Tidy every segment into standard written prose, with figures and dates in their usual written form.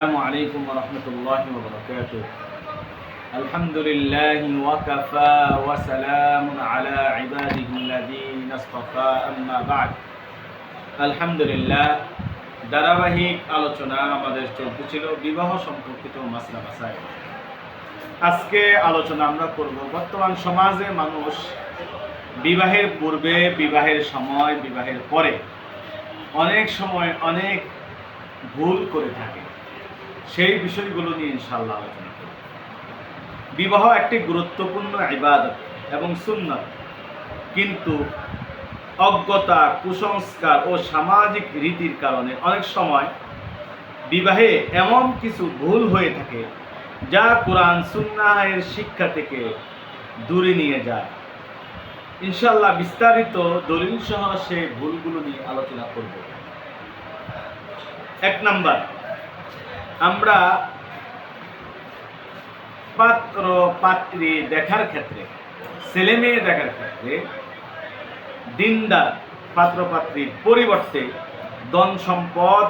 السلام عليكم ورحمة الله وبركاته. الحمد لله وكفى وسلام على عباده الذين اصطفى أما بعد. আলহামদুলিল্লাহ, ধারাবাহিক আলোচনা আমাদের চলতেছিল বিবাহ সম্পর্কিত মাসলা মাসাইল। আজকে আলোচনা আমরা করব বর্তমান সমাজে মানুষ বিবাহের পূর্বে, বিবাহের সময়, বিবাহের পরে অনেক সময় অনেক ভুল করে থাকে। সেই বিষয়গুলো নিয়ে ইনশাআল্লাহ আলোচনা করব। বিবাহ একটি গুরুত্বপূর্ণ ইবাদত এবং সুন্নাত, কিন্তু অজ্ঞতা, কুসংস্কার ও সামাজিক রীতির কারণে অনেক সময় বিবাহে এমন কিছু ভুল হয়ে থাকে যা কোরআন সুন্নাহের শিক্ষা থেকে দূরে নিয়ে যায়। ইনশাআল্লাহ বিস্তারিত দলিল সহ সেই ভুলগুলো নিয়ে আলোচনা করব। 1 নাম্বার, আমরা পাত্র পাত্রী দেখার ক্ষেত্রে, ছেলে মেয়ে দেখার ক্ষেত্রে দিনদার পাত্র পাত্রীর পরিবর্তে ধন সম্পদ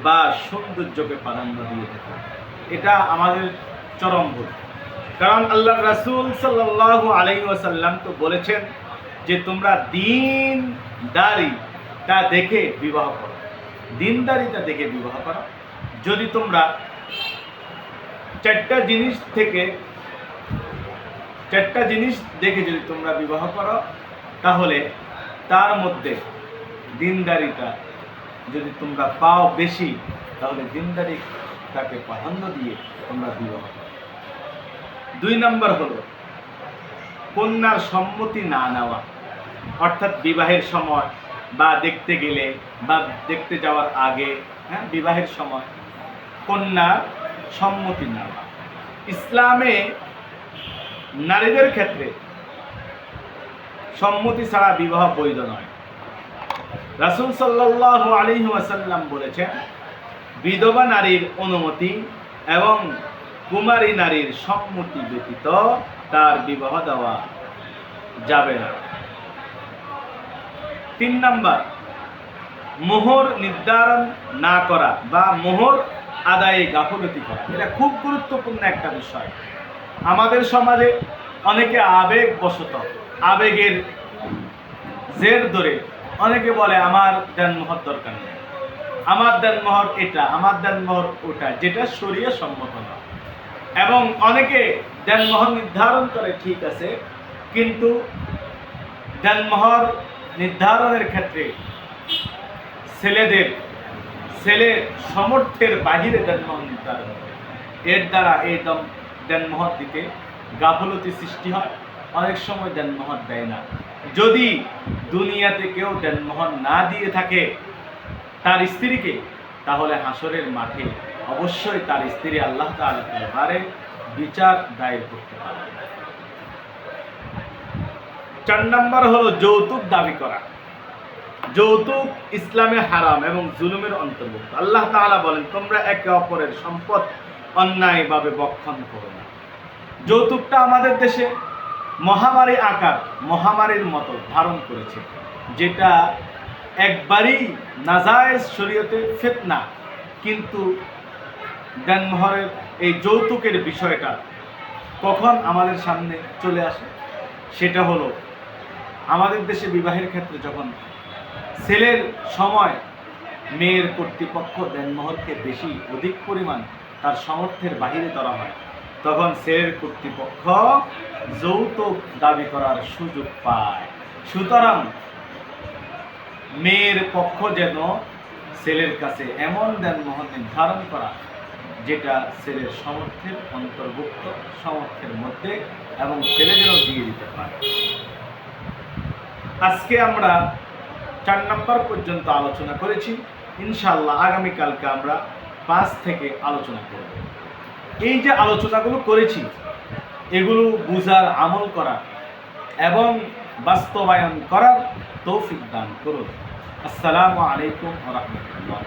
বা সৌন্দর্যকে প্রাধান্য দিয়ে থাকে। এটা আমাদের চরম ভুল। কারণ আল্লাহ রাসূল সাল্লাল্লাহু আলাইহি ওয়াসাল্লাম তো বলেছেন যে তোমরা দিনদারিতা দেখে বিবাহ করো, দিনদারিতা দেখে বিবাহ করো। যদি তোমরা চারটা জিনিস দেখে যদি তোমরা বিবাহ করো, তাহলে তার মধ্যে দিনদারিতা যদি তোমরা পাও বেশি, তাহলে দিনদারিতাকে প্রাধান্য দিয়ে তোমরা বিবাহ করো। 2 নাম্বার হলো কন্যার সম্মতি না নেওয়া, অর্থাৎ বিবাহের সময় বা দেখতে গেলে বা দেখতে যাওয়ার আগে, বিবাহের সময় কন্যার সম্মতি নেওয়া। ইসলামে নারীদের ক্ষেত্রে সম্মতি ছাড়া বিবাহ বৈধ নয়। রাসূল সাল্লাল্লাহু আলাইহি ওয়াসাল্লাম বলেছেন, বিধবা নারীর অনুমতি এবং কুমারী নারীর সম্মতি ব্যতীত তার বিবাহ দেওয়া যাবে না। 3 নাম্বার, মোহর নির্ধারণ না করা বা মোহর আদায়ে গাফলতি করা। এটা খুব গুরুত্বপূর্ণ একটা বিষয়। আমাদের সমাজে অনেকে আবেগবশত, আবেগের জের ধরে অনেকে বলে আমার দেনমোহর দরকার নেই, আমার দেনমোহর এটা, আমার দেনমোহর ওটা, যেটা শরীয়ত সম্মত না। এবং অনেকে দেনমোহর নির্ধারণ করে, ঠিক আছে, কিন্তু দেনমোহর নির্ধারণের ক্ষেত্রে ছেলের সামর্থ্যের বাহিরে দেনমোহর নির্ধারণ করে। এর দ্বারা এই দেনমোহর দিতে গাফলতি সৃষ্টি হয়। অনেক সময় দেনমোহর দেয় না। যদি দুনিয়াতে কেউ দেনমোহর না দিয়ে থাকে তার স্ত্রীকে, তাহলে হাসরের মাঠে অবশ্যই তার স্ত্রী আল্লাহ তাআলার দরবারে বিচার দায়ের করতে পারে। 4 নাম্বার হলো যৌতুক দাবি করা। যৌতুক ইসলামে হারাম এবং জুলুমের অন্তর্ভুক্ত। আল্লাহ তাআলা বলেন, তোমরা একে অপরের সম্পদ অন্যায়ভাবে ভক্ষণ করো না। যৌতুকটা আমাদের দেশে মহামারীর মতো ধারণ করেছে, যেটা একবারই নাজায়েজ, শরীয়তে ফিতনা। কিন্তু দেনমোহরের এই যৌতুকের বিষয়টা কখন আমাদের সামনে চলে আসে? সেটা হলো আমাদের দেশে বিবাহের ক্ষেত্রে যখন ছেলের সময় মেয়ের কর্তৃপক্ষ দেনমোহরকে অধিক পরিমাণ তার সামর্থ্যের বাহিরে ধরা হয়, তখন ছেলের কর্তৃপক্ষ যৌতুক দাবি করার সুযোগ পায়। সুতরাং মেয়ের পক্ষ যেন ছেলের কাছে এমন দেনমোহর নির্ধারণ করা যেটা ছেলের সামর্থ্যের অন্তর্ভুক্ত, সামর্থ্যের মধ্যে, এবং ছেলে যেন দিয়ে দিতে পারে। আজকে আমরা 4 নাম্বার পর্যন্ত আলোচনা করেছি। ইনশাআল্লাহ আগামীকালকে আমরা 5 থেকে আলোচনা করব। এই যে আলোচনাগুলো করেছি, এগুলো বুঝার, আমল করার এবং বাস্তবায়ন করার তৌফিক দান করুন। আসসালামু আলাইকুম ওয়া রাহমাতুল্লাহ।